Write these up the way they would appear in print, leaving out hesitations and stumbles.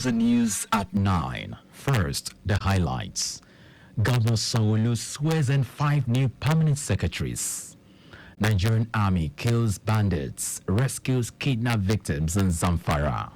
The news at 9. First, the highlights. Governor Sanwo-Olu swears in 5 new permanent secretaries. Nigerian army kills bandits, rescues kidnapped victims in Zamfara.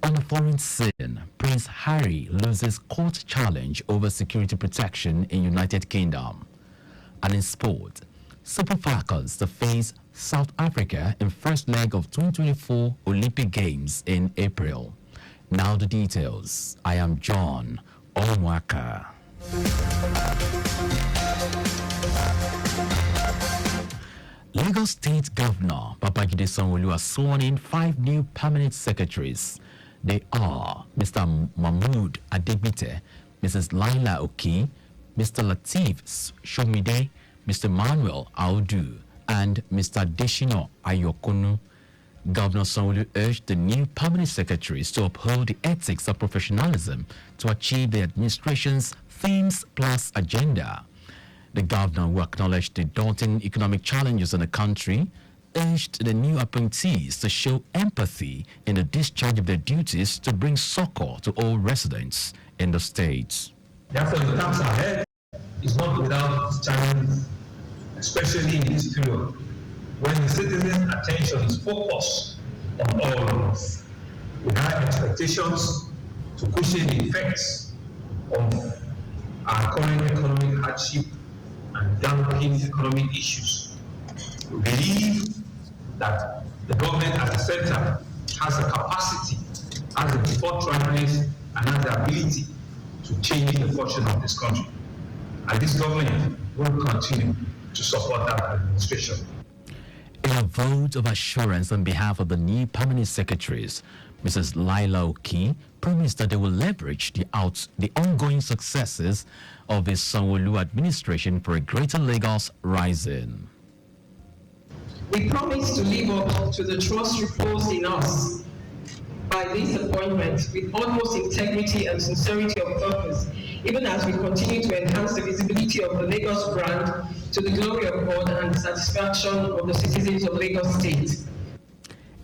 On a foreign scene, Prince Harry loses court challenge over security protection in United Kingdom. And in sport, Super Falcons to face South Africa in first leg of 2024 Olympic Games in April. Now the details. I am John Omoaka. Lagos State Governor Babajide Sanwo-Olu has sworn in 5 new permanent secretaries. They are Mr. Mahmood Adegbite, Mrs. Laila Oki, Mr. Lateef Shomide, Mr. Manuel Audu, and Mr. Deshino Ayokunu. Governor Sanwo-Olu urged the new permanent secretaries to uphold the ethics of professionalism to achieve the administration's Themes Plus agenda. The governor, who acknowledged the daunting economic challenges in the country, urged the new appointees to show empathy in the discharge of their duties to bring succor to all residents in the state. Therefore, the task ahead is not without challenges, especially in this period when the citizens' attention is focused on all of us, with high expectations to cushion the effects of our current economic hardship and dampen economic issues. We believe that the government at the center has the capacity, has the forthrightness, and has the ability to change the fortune of this country. And this government will continue to support that administration. In a vote of assurance on behalf of the new permanent secretaries, Mrs. Laila Oki promised that they will leverage the ongoing successes of the Sanwo-Olu administration for a greater Lagos rising. We promise to live up to the trust reposed in us by this appointment with utmost integrity and sincerity of purpose, even as we continue to enhance the visibility of the Lagos brand to the glory of God and the satisfaction of the citizens of Lagos State.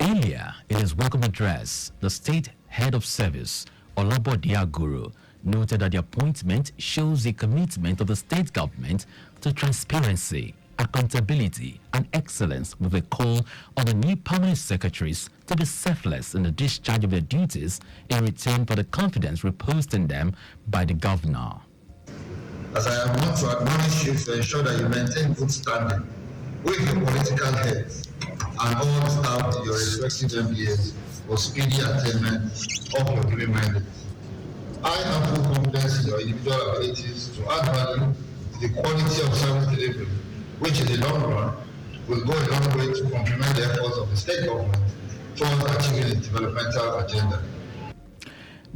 Earlier, in his welcome address, the state head of service, Olabode Aguru, noted that the appointment shows the commitment of the state government to transparency, accountability, and excellence, with a call on the new permanent secretaries to be selfless in the discharge of their duties in return for the confidence reposed in them by the governor. As I am want to admonish you to ensure that you maintain good standing with your political heads and all the staff in your respective MBAs for speedy attainment of your given mandate. I have full confidence in your individual abilities to add value to the quality of service delivery, which in the long run will go a long way to complement the efforts of the state government towards achieving its developmental agenda.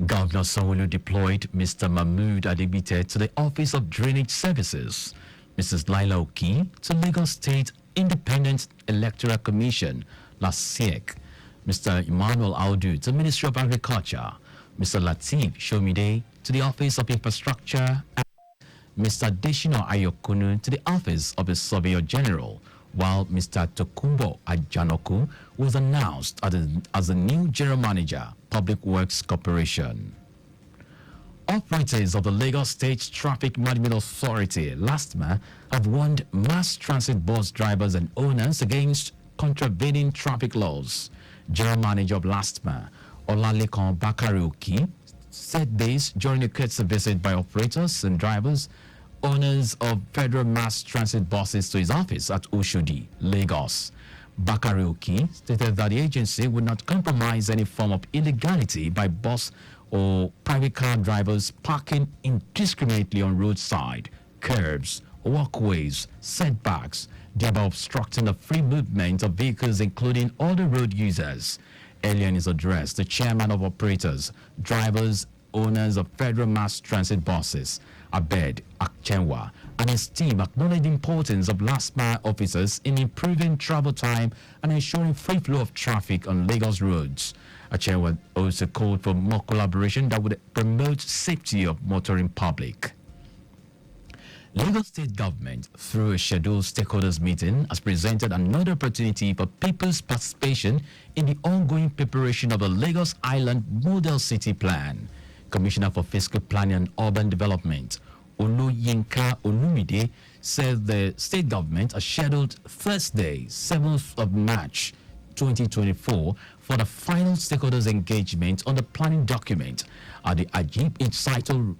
Governor Sanwo-Olu deployed Mr. Mahmood Adegbite to the Office of Drainage Services, Mrs. Laila Oki to Lagos State Independent Electoral Commission, LASIEC, Mr. Emmanuel Audu to Ministry of Agriculture, Mr. Lateef Shomide to the Office of Infrastructure, and Mr. Deshino Ayokunu to the Office of the Surveyor General, while Mr. Tokumbo Ajanoku was announced as the new General Manager, Public Works Corporation. Operators of the Lagos State Traffic Management Authority, LASTMA, have warned mass transit bus drivers and owners against contravening traffic laws. General Manager of LASTMA, Olalekan Bakarioki, said this during a courtesy visit by operators and drivers, owners of federal mass transit buses to his office at Oshodi, Lagos. Bakarioki stated that the agency would not compromise any form of illegality by bus or private car drivers parking indiscriminately on roadside, curbs, walkways, setbacks, thereby obstructing the free movement of vehicles, including all the road users. Earlier in his address, the chairman of operators, drivers, owners of federal mass transit buses, Abed Akchenwa, and his team acknowledged the importance of last-mile officers in improving travel time and ensuring free flow of traffic on Lagos roads. Akchenwa also called for more collaboration that would promote safety of motoring public. Lagos State Government, through a scheduled stakeholders meeting, has presented another opportunity for people's participation in the ongoing preparation of the Lagos Island Model City Plan. Commissioner for Fiscal Planning and Urban Development, Oloyinka Olumide, said the state government has scheduled Thursday, 7th of March 2024, for the final stakeholders engagement on the planning document at the Ajib Incital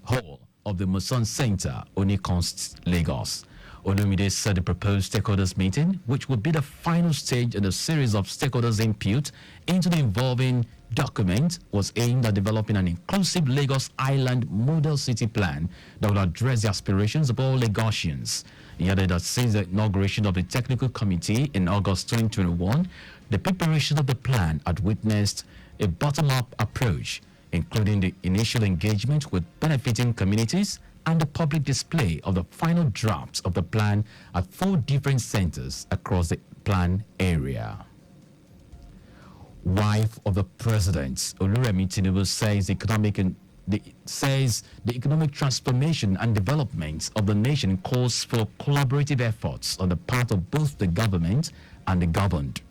Hall of the Muson Center, Onikonst, Lagos. Olumide said the proposed stakeholders meeting, which would be the final stage in a series of stakeholders input into the involving document, was aimed at developing an inclusive Lagos Island Model City Plan that will address the aspirations of all Lagosians. He added that since the inauguration of the technical committee in August 2021, the preparation of the plan had witnessed a bottom-up approach, including the initial engagement with benefiting communities and the public display of the final drafts of the plan at 4 different centers across the plan area. Wife of the president, Oluremi Tinubu, says the economic transformation and development of the nation calls for collaborative efforts on the part of both the government and the governed.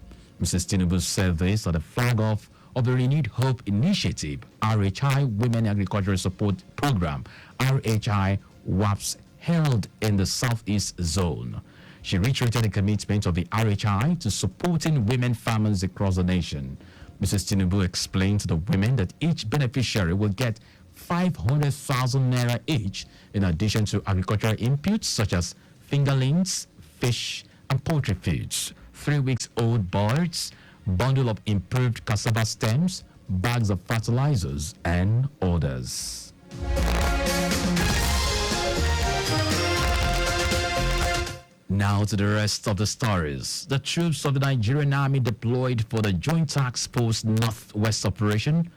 Mrs. Tinubu said this at the flag-off of the Renewed Hope Initiative, RHI Women Agricultural Support Program, RHI WAPS, held in the Southeast Zone. She reiterated the commitment of the RHI to supporting women farmers across the nation. Mrs. Tinubu explained to the women that each beneficiary will get 500,000 naira each, in addition to agricultural inputs such as fingerlings, fish, and poultry foods, 3 weeks old birds, bundle of improved cassava stems, bags of fertilizers, and others. Now to the rest of the stories. The troops of the Nigerian Army deployed for the Joint Task Force Northwest Operation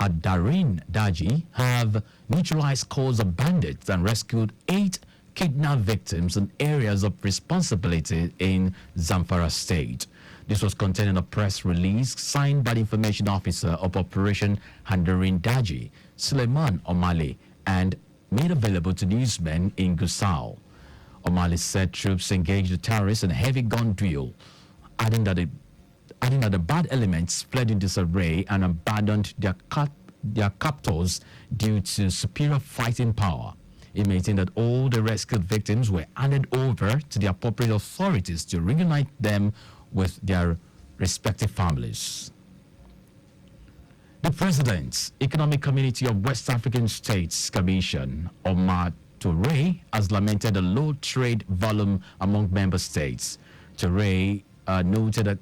at Darin Daji have neutralized calls of bandits and rescued 8 kidnapped victims in areas of responsibility in Zamfara State. This was contained in a press release signed by the information officer of Operation Handarin Daji, Suleiman Omale, and made available to newsmen in Gusau. Omale said troops engaged the terrorists in a heavy gun drill, adding that the bad elements fled in disarray and abandoned their captors due to superior fighting power. He maintained that all the rescued victims were handed over to the appropriate authorities to reunite them with their respective families. The President's Economic Community of West African States Commission, Omar Toure, has lamented the low trade volume among member states. Toure noted that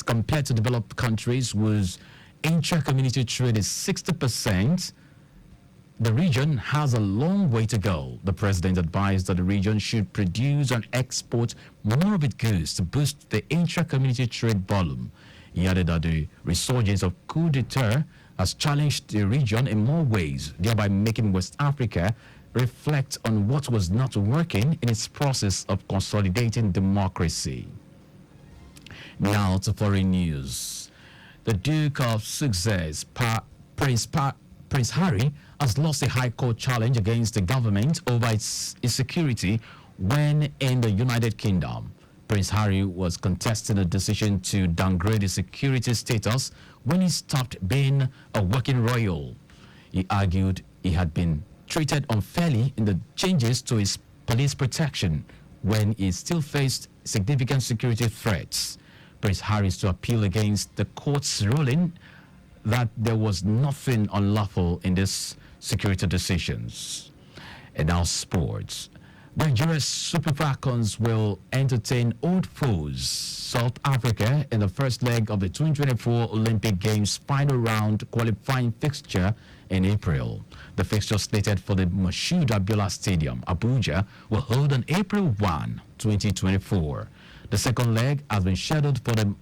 compared to developed countries whose intra-community trade is 60%, the region has a long way to go. The president advised that the region should produce and export more of its goods to boost the intra-community trade volume. He added that the resurgence of coup d'etat has challenged the region in more ways, thereby making West Africa reflect on what was not working in its process of consolidating democracy. Now to foreign news. The Duke of Sussex, Prince Harry, has lost a High Court challenge against the government over its security when in the United Kingdom. Prince Harry was contesting a decision to downgrade his security status when he stopped being a working royal. He argued he had been treated unfairly in the changes to his police protection when he still faced significant security threats. Prince Harry is to appeal against the court's ruling that there was nothing unlawful in these security decisions. And now sports. Nigeria's Super Falcons will entertain old foes South Africa in the first leg of the 2024 Olympic Games final round qualifying fixture in April. The fixture slated for the Moshood Abiola Stadium, Abuja, will hold on April 1, 2024. The second leg has been scheduled for the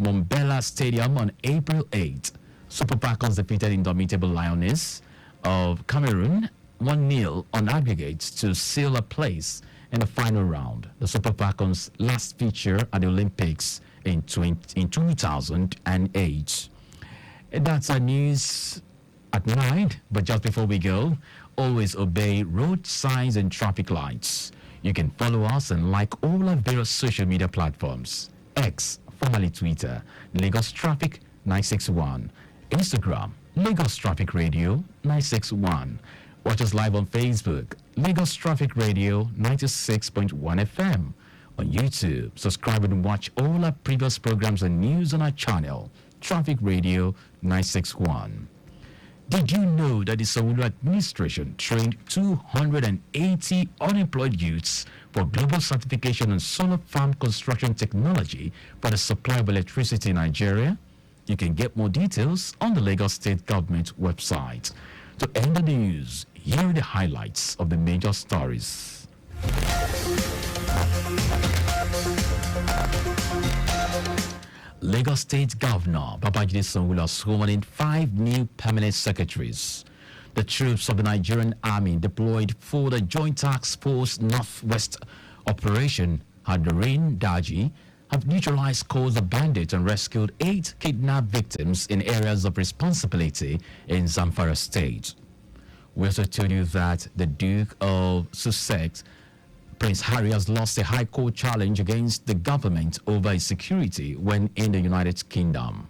Mombela Stadium on April 8. Super Falcons defeated Indomitable Lioness of Cameroon 1-0 on aggregates to seal a place in the final round. The Super Falcons last feature at the Olympics in 2008. And that's our news. at 9. But just before we go, always obey road signs and traffic lights. You can follow us and like all our various social media platforms. X, formerly Twitter, Lagos Traffic 961. Instagram, Lagos Traffic Radio 961. Watch us live on Facebook, Lagos Traffic Radio 96.1 FM. On YouTube, subscribe and watch all our previous programs and news on our channel, Traffic Radio 961. Did you know that the Sanwo-Olu administration trained 280 unemployed youths for global certification on solar farm construction technology for the supply of electricity in Nigeria? You can get more details on the Lagos State Government website. To end the news, here are the highlights of the major stories. Lagos State Governor Babajide Sanwo-Olu has sworn in 5 new permanent secretaries. The troops of the Nigerian Army deployed for the Joint Task Force Northwest Operation Hadarin Daji have neutralized scores of bandits and rescued 8 kidnapped victims in areas of responsibility in Zamfara State. We also told you that the Duke of Sussex, Prince Harry, has lost a High Court challenge against the government over his security when in the United Kingdom.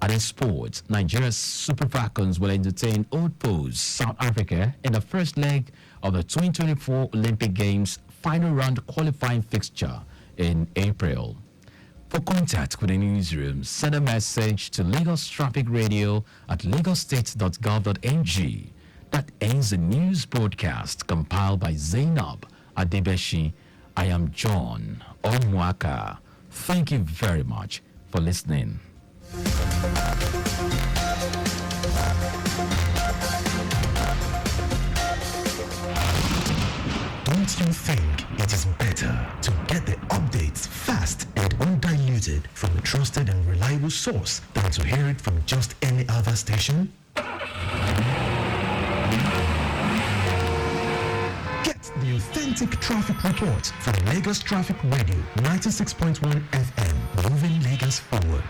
And in sports, Nigeria's Super Falcons will entertain Old Post, South Africa, in the first leg of the 2024 Olympic Games final round qualifying fixture in April. For contact with the newsroom, send a message to Lagos Traffic Radio at lagosstate.gov.ng. That ends the news broadcast compiled by Zainab Adebeshi. I am John Omoaka. Thank you very much for listening. Don't you think it is better to get the updates fast and undiluted from a trusted and reliable source than to hear it from just any other station? Get the authentic traffic report from Lagos Traffic Radio 96.1 FM, moving Lagos forward.